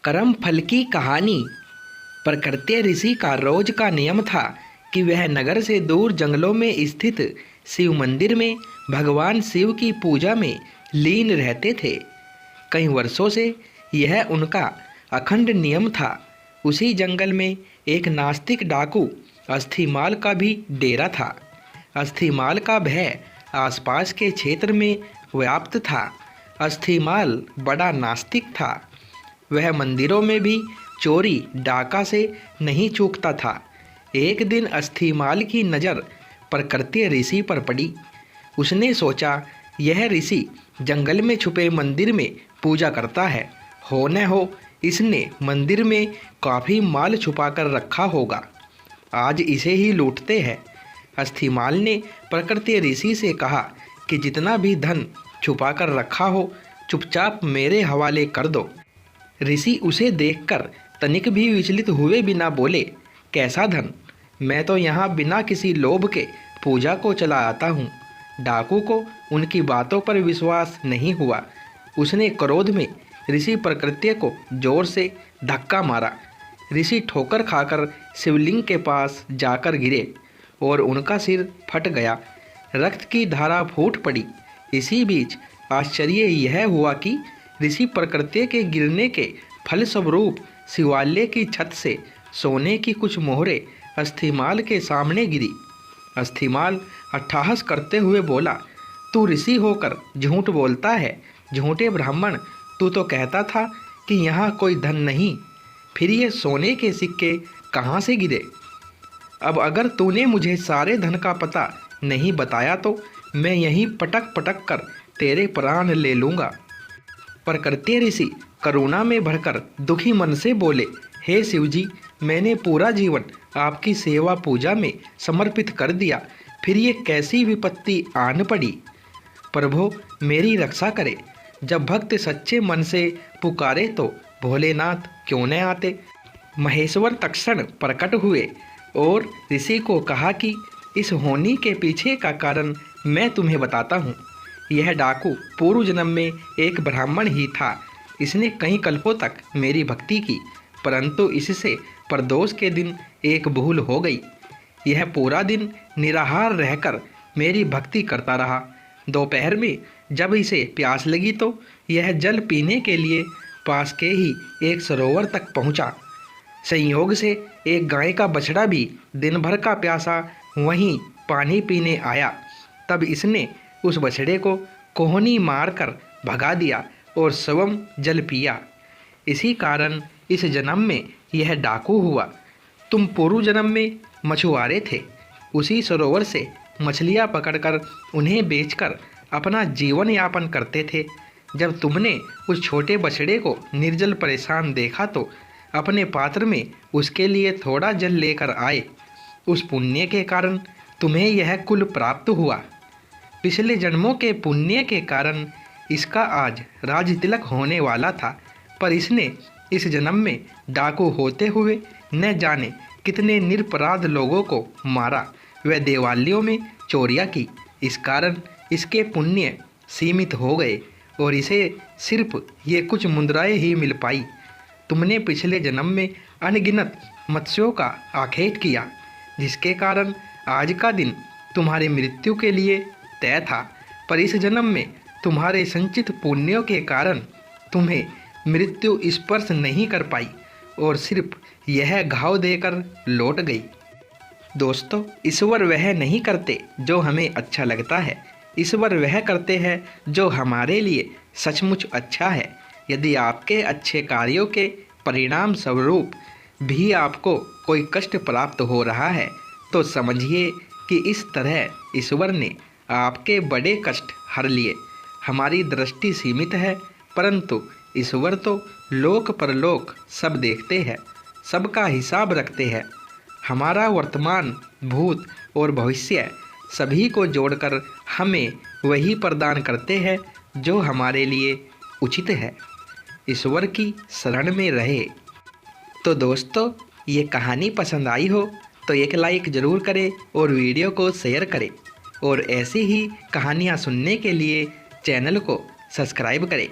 कर्म फल की कहानी। प्रकृति ऋषि का रोज का नियम था कि वह नगर से दूर जंगलों में स्थित शिव मंदिर में भगवान शिव की पूजा में लीन रहते थे। कई वर्षों से यह उनका अखंड नियम था। उसी जंगल में एक नास्तिक डाकू अस्थिमाल का भी डेरा था। अस्थिमाल का भय आसपास के क्षेत्र में व्याप्त था। अस्थिमाल बड़ा नास्तिक था। वह मंदिरों में भी चोरी डाका से नहीं चूकता था। एक दिन अस्थिमाल की नज़र प्रकृति ऋषि पर पड़ी। उसने सोचा, यह ऋषि जंगल में छुपे मंदिर में पूजा करता है। हो न हो इसने मंदिर में काफ़ी माल छुपा कर रखा होगा। आज इसे ही लूटते हैं। अस्थिमाल ने प्रकृति ऋषि से कहा कि जितना भी धन छुपा कर रखा हो चुपचाप मेरे हवाले कर दो। ऋषि उसे देखकर तनिक भी विचलित हुए बिना बोले, कैसा धन? मैं तो यहाँ बिना किसी लोभ के पूजा को चला आता हूँ। डाकू को उनकी बातों पर विश्वास नहीं हुआ। उसने क्रोध में ऋषि प्रकृति को जोर से धक्का मारा। ऋषि ठोकर खाकर शिवलिंग के पास जाकर गिरे और उनका सिर फट गया। रक्त की धारा फूट पड़ी। इसी बीच आश्चर्य यह हुआ कि ऋषि प्रकृति के गिरने के फलस्वरूप शिवालय की छत से सोने की कुछ मोहरें अस्थिमाल के सामने गिरी। अस्थिमाल अट्टहास करते हुए बोला, तू ऋषि होकर झूठ बोलता है। झूठे ब्राह्मण, तू तो कहता था कि यहाँ कोई धन नहीं, फिर ये सोने के सिक्के कहाँ से गिरे? अब अगर तूने मुझे सारे धन का पता नहीं बताया तो मैं यहीं पटक पटक कर तेरे प्राण ले लूँगा। प्रकृति ऋषि करुणा में भरकर दुखी मन से बोले, हे शिवजी, मैंने पूरा जीवन आपकी सेवा पूजा में समर्पित कर दिया, फिर ये कैसी विपत्ति आन पड़ी? प्रभु मेरी रक्षा करे। जब भक्त सच्चे मन से पुकारे तो भोलेनाथ क्यों न आते। महेश्वर तक्षण प्रकट हुए और ऋषि को कहा कि इस होनी के पीछे का कारण मैं तुम्हें बताता हूँ। यह डाकू पूर्व जन्म में एक ब्राह्मण ही था। इसने कई कल्पों तक मेरी भक्ति की, परंतु इससे प्रदोष के दिन एक भूल हो गई। यह पूरा दिन निराहार रहकर मेरी भक्ति करता रहा। दोपहर में जब इसे प्यास लगी तो यह जल पीने के लिए पास के ही एक सरोवर तक पहुंचा। संयोग से एक गाय का बछड़ा भी दिन भर का प्यासा वहीं पानी पीने आया। तब इसने उस बछड़े को कोहनी मारकर भगा दिया और स्वयं जल पिया। इसी कारण इस जन्म में यह डाकू हुआ। तुम पूर्व जन्म में मछुआरे थे। उसी सरोवर से मछलियाँ पकड़कर उन्हें बेचकर अपना जीवन यापन करते थे। जब तुमने उस छोटे बछड़े को निर्जल परेशान देखा तो अपने पात्र में उसके लिए थोड़ा जल लेकर आए। उस पुण्य के कारण तुम्हें यह कुल प्राप्त हुआ। पिछले जन्मों के पुण्य के कारण इसका आज राज तिलक होने वाला था, पर इसने इस जन्म में डाकू होते हुए न जाने कितने निरपराध लोगों को मारा व देवालयों में चोरियां की। इस कारण इसके पुण्य सीमित हो गए और इसे सिर्फ ये कुछ मुद्राएं ही मिल पाई। तुमने पिछले जन्म में अनगिनत मत्स्यों का आखेट किया, जिसके कारण आज का दिन तुम्हारी मृत्यु के लिए तय था, पर इस जन्म में तुम्हारे संचित पुण्यों के कारण तुम्हें मृत्यु स्पर्श नहीं कर पाई और सिर्फ यह घाव देकर लौट गई। दोस्तों, ईश्वर वह नहीं करते जो हमें अच्छा लगता है। ईश्वर वह करते हैं जो हमारे लिए सचमुच अच्छा है। यदि आपके अच्छे कार्यों के परिणाम स्वरूप भी आपको कोई कष्ट प्राप्त हो रहा है तो समझिए कि इस तरह ईश्वर ने आपके बड़े कष्ट हर लिए। हमारी दृष्टि सीमित है, परंतु ईश्वर तो लोक परलोक सब देखते हैं, सबका हिसाब रखते हैं। हमारा वर्तमान, भूत और भविष्य सभी को जोड़कर हमें वही प्रदान करते हैं जो हमारे लिए उचित है। ईश्वर की शरण में रहे। तो दोस्तों, ये कहानी पसंद आई हो तो एक लाइक ज़रूर करें और वीडियो को शेयर करें, और ऐसी ही कहानियाँ सुनने के लिए चैनल को सब्सक्राइब करें।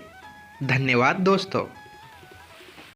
धन्यवाद दोस्तों।